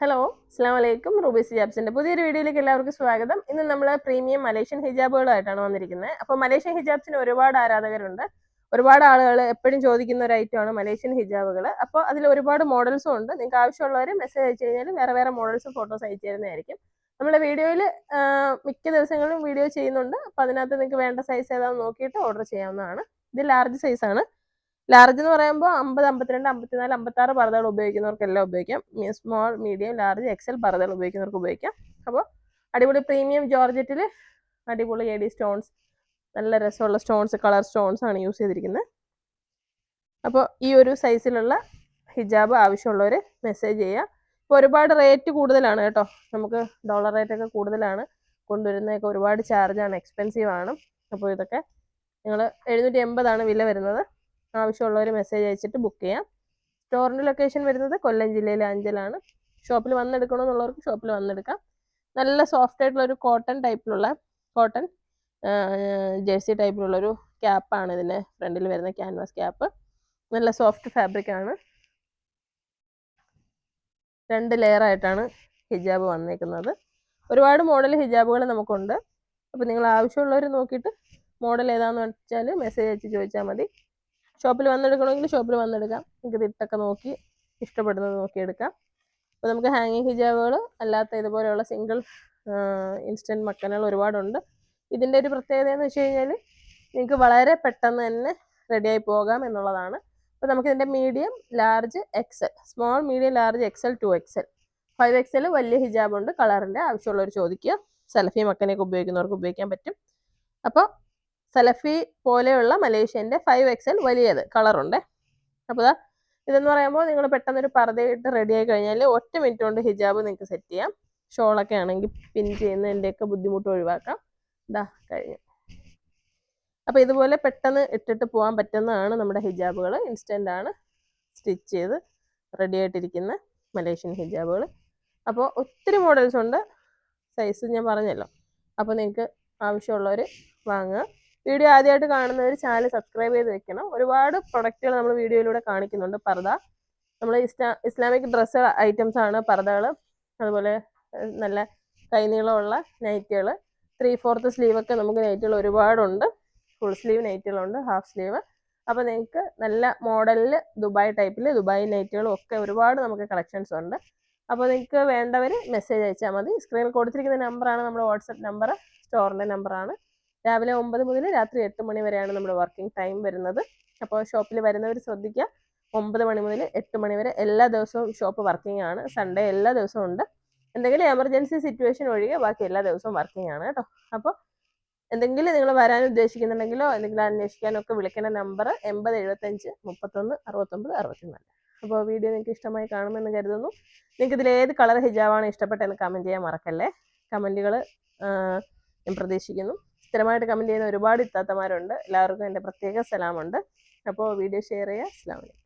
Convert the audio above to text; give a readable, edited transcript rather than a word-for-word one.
Hello, അസ്സാം വലൈക്കും. Rubies ഹിജാബ്സിന്റെ പുതിയൊരു വീഡിയോയിലേക്ക് എല്ലാവർക്കും സ്വാഗതം. ഇന്ന് നമ്മൾ പ്രീമിയം മലേഷ്യൻ ഹിജാബുകളായിട്ടാണ് വന്നിരിക്കുന്നത്. അപ്പോൾ മലേഷ്യൻ ഹിജാബ്സിന് ഒരുപാട് ആരാധകരുണ്ട്. ഒരുപാട് ആളുകൾ എപ്പോഴും ചോദിക്കുന്ന ഒരു ഐറ്റമാണ് മലേഷ്യൻ ഹിജാബുകൾ. അപ്പോൾ അതിൽ ഒരുപാട് മോഡൽസും ഉണ്ട്. നിങ്ങൾക്ക് ആവശ്യമുള്ളവർ മെസ്സേജ് അയച്ചു കഴിഞ്ഞാൽ വേറെ വേറെ മോഡൽസും ഫോട്ടോസ് അയച്ചു തരുന്നതായിരിക്കും. നമ്മുടെ വീഡിയോയിൽ മിക്ക ദിവസങ്ങളിലും വീഡിയോ ചെയ്യുന്നുണ്ട്. അപ്പോൾ അതിനകത്ത് നിങ്ങൾക്ക് വേണ്ട സൈസ് ഏതാണെന്ന് നോക്കിയിട്ട് ഓർഡർ ചെയ്യാവുന്നതാണ്. ഇത് ലാർജ് സൈസാണ്. ലാർജ് എന്ന് പറയുമ്പോൾ 50, 52, 54, 56 പർദ്ദകൾ ഉപയോഗിക്കുന്നവർക്കെല്ലാം ഉപയോഗിക്കാം. സ്മോൾ, മീഡിയം, ലാർജ്, എക്സൽ പർദ്ദകൾ ഉപയോഗിക്കുന്നവർക്ക് ഉപയോഗിക്കാം. അപ്പോൾ അടിപൊളി പ്രീമിയം ജോർജറ്റിൽ അടിപൊളി എഡി സ്റ്റോൺസ്, നല്ല രസമുള്ള സ്റ്റോൺസ്, കളർ സ്റ്റോൺസ് ആണ് യൂസ് ചെയ്തിരിക്കുന്നത്. അപ്പോൾ ഈ ഒരു സൈസിലുള്ള ഹിജാബ് ആവശ്യമുള്ളവർ മെസ്സേജ് ചെയ്യുക. ഇപ്പോൾ ഒരുപാട് റേറ്റ് കൂടുതലാണ് കേട്ടോ. നമുക്ക് ഡോളർ റേറ്റൊക്കെ കൂടുതലാണ്. കൊണ്ടുവരുന്നതൊക്കെ ഒരുപാട് ചാർജാണ്, എക്സ്പെൻസീവ് ആണ്. അപ്പോൾ ഇതൊക്കെ നിങ്ങൾ 780 വില വരുന്നത്. ആവശ്യമുള്ളവർ മെസ്സേജ് അയച്ചിട്ട് ബുക്ക് ചെയ്യാം. സ്റ്റോറിൻ്റെ ലൊക്കേഷൻ വരുന്നത് കൊല്ലം ജില്ലയിലെ അഞ്ചലാണ്. ഷോപ്പിൽ വന്നെടുക്കണമെന്നുള്ളവർക്ക് ഷോപ്പിൽ വന്നെടുക്കാം. നല്ല സോഫ്റ്റ് ആയിട്ടുള്ള ഒരു കോട്ടൺ ജേഴ്സി ടൈപ്പിലുള്ളൊരു ക്യാപ്പാണ് ഇതിൻ്റെ ഫ്രണ്ടിൽ വരുന്ന ക്യാൻവാസ് ക്യാപ്പ്. നല്ല സോഫ്റ്റ് ഫാബ്രിക് ആണ്. 2 ലെയറായിട്ടാണ് ഹിജാബ് വന്നേക്കുന്നത്. ഒരുപാട് മോഡൽ ഹിജാബുകൾ നമുക്കുണ്ട്. അപ്പോൾ നിങ്ങൾ ആവശ്യമുള്ളവർ നോക്കിയിട്ട് മോഡൽ ഏതാണെന്ന് വെച്ചാൽ മെസ്സേജ് അയച്ച് ചോദിച്ചാൽ മതി. ഷോപ്പിൽ വന്നെടുക്കണമെങ്കിൽ ഷോപ്പിൽ വന്നെടുക്കാം. നിങ്ങൾക്ക് ഇട്ടൊക്കെ നോക്കി ഇഷ്ടപ്പെടുന്നത് നോക്കിയെടുക്കാം. അപ്പോൾ നമുക്ക് ഹാങ്ങിങ് ഹിജാബുകൾ അല്ലാത്ത ഇതുപോലെയുള്ള സിംഗിൾ ഇൻസ്റ്റൻറ്റ് മക്കനുകൾ ഒരുപാടുണ്ട്. ഇതിൻ്റെ ഒരു പ്രത്യേകത എന്ന് വെച്ച് കഴിഞ്ഞാൽ നിങ്ങൾക്ക് വളരെ പെട്ടെന്ന് തന്നെ റെഡിയായി പോകാം എന്നുള്ളതാണ്. അപ്പോൾ നമുക്കിതിൻ്റെ medium, large, XL, small, medium, large, XL, 2XL, 5XL വലിയ ഹിജാബുണ്ട്. കളറിൻ്റെ ആവശ്യമുള്ളവർ ചോദിക്കുക. സലഫി മക്കനെയൊക്കെ ഉപയോഗിക്കുന്നവർക്ക് ഉപയോഗിക്കാൻ പറ്റും. അപ്പോൾ സലഫി പോലെയുള്ള മലേഷ്യൻ്റെ 5XL വലിയത് കളറുണ്ട്. അപ്പോൾ ഇതെന്ന് പറയുമ്പോൾ നിങ്ങൾ പെട്ടെന്നൊരു പർദ്ദയിട്ട് റെഡി ആയി കഴിഞ്ഞാൽ 1 മിനിറ്റ് കൊണ്ട് ഹിജാബ് നിങ്ങൾക്ക് സെറ്റ് ചെയ്യാം. ഷോളൊക്കെ ആണെങ്കിൽ പിൻ ചെയ്യുന്നതിൻ്റെയൊക്കെ ബുദ്ധിമുട്ട് ഒഴിവാക്കാം. കഴിഞ്ഞു. അപ്പോൾ ഇതുപോലെ പെട്ടെന്ന് ഇട്ടിട്ട് പോകാൻ പറ്റുന്നതാണ് നമ്മുടെ ഹിജാബുകൾ. ഇൻസ്റ്റൻ്റ് ആണ്, സ്റ്റിച്ച് ചെയ്ത് റെഡി ആയിട്ടിരിക്കുന്ന മലേഷ്യൻ ഹിജാബുകൾ. അപ്പോൾ ഒത്തിരി മോഡൽസ് ഉണ്ട്. സൈസ് ഞാൻ പറഞ്ഞല്ലോ. അപ്പോൾ നിങ്ങൾക്ക് ആവശ്യമുള്ളവർ വാങ്ങുക. വീഡിയോ ആദ്യമായിട്ട് കാണുന്നവർ ചാനൽ സബ്സ്ക്രൈബ് ചെയ്ത് വെക്കണം. ഒരുപാട് പ്രൊഡക്റ്റുകൾ നമ്മൾ വീഡിയോയിലൂടെ കാണിക്കുന്നുണ്ട്. പർദ്ദ, നമ്മൾ ഇസ്ലാമിക് ഡ്രസ്സ് ഐറ്റംസ് ആണ് പർദ്ദകൾ. അതുപോലെ നല്ല കൈനീളമുള്ള നൈറ്റുകൾ, 3/4 സ്ലീവൊക്കെ നമുക്ക് നൈറ്റുകൾ ഒരുപാടുണ്ട്. ഫുൾ സ്ലീവ് നൈറ്റുകളുണ്ട്, ഹാഫ് സ്ലീവ്. അപ്പോൾ നിങ്ങൾക്ക് നല്ല മോഡലിൽ ദുബായ് ടൈപ്പിൽ ദുബായ് നൈറ്റുകളും ഒക്കെ ഒരുപാട് നമുക്ക് കളക്ഷൻസ് ഉണ്ട്. അപ്പോൾ നിങ്ങൾക്ക് വേണ്ടവർ മെസ്സേജ് അയച്ചാൽ മതി. സ്ക്രീനിൽ കൊടുത്തിരിക്കുന്ന നമ്പറാണ് നമ്മുടെ വാട്സപ്പ് നമ്പർ, സ്റ്റോറിൻ്റെ നമ്പറാണ്. രാവിലെ 9 മുതൽ രാത്രി 8 മണി വരെയാണ് നമ്മുടെ വർക്കിംഗ് ടൈം വരുന്നത്. അപ്പോൾ ഷോപ്പിൽ വരുന്നവർ ശ്രദ്ധിക്കുക. 9 മണി മുതൽ 8 മണി വരെ എല്ലാ ദിവസവും ഷോപ്പ് വർക്കിംഗ് ആണ്. സൺഡേ എല്ലാ ദിവസവും ഉണ്ട്. എന്തെങ്കിലും എമർജൻസി സിറ്റുവേഷൻ ഒഴികെ ബാക്കി എല്ലാ ദിവസവും വർക്കിംഗ് ആണ് കേട്ടോ. അപ്പോൾ എന്തെങ്കിലും നിങ്ങൾ വരാൻ ഉദ്ദേശിക്കുന്നുണ്ടെങ്കിലോ എന്തെങ്കിലും അന്വേഷിക്കാനൊക്കെ വിളിക്കേണ്ട നമ്പർ 8075 31 69 64. അപ്പോൾ വീഡിയോ നിങ്ങൾക്ക് ഇഷ്ടമായി കാണുമെന്ന് കരുതുന്നു. നിങ്ങൾക്ക് ഇതിൽ ഏത് കളർ ഹിജാബാണ് ഇഷ്ടപ്പെട്ടതെന്ന് കമൻറ്റ് ചെയ്യാൻ മറക്കല്ലേ. കമൻറ്റുകൾ ഞാൻ പ്രതീക്ഷിക്കുന്നു. സ്ഥിരമായിട്ട് കമൻറ്റ് ചെയ്യുന്ന ഒരുപാട് ഇത്താത്തമാരുണ്ട്. എല്ലാവർക്കും എൻ്റെ പ്രത്യേക സലാമുണ്ട്. അപ്പോൾ വീഡിയോ ഷെയർ ചെയ്യുക. അസ്സലാമു അലൈക്കും.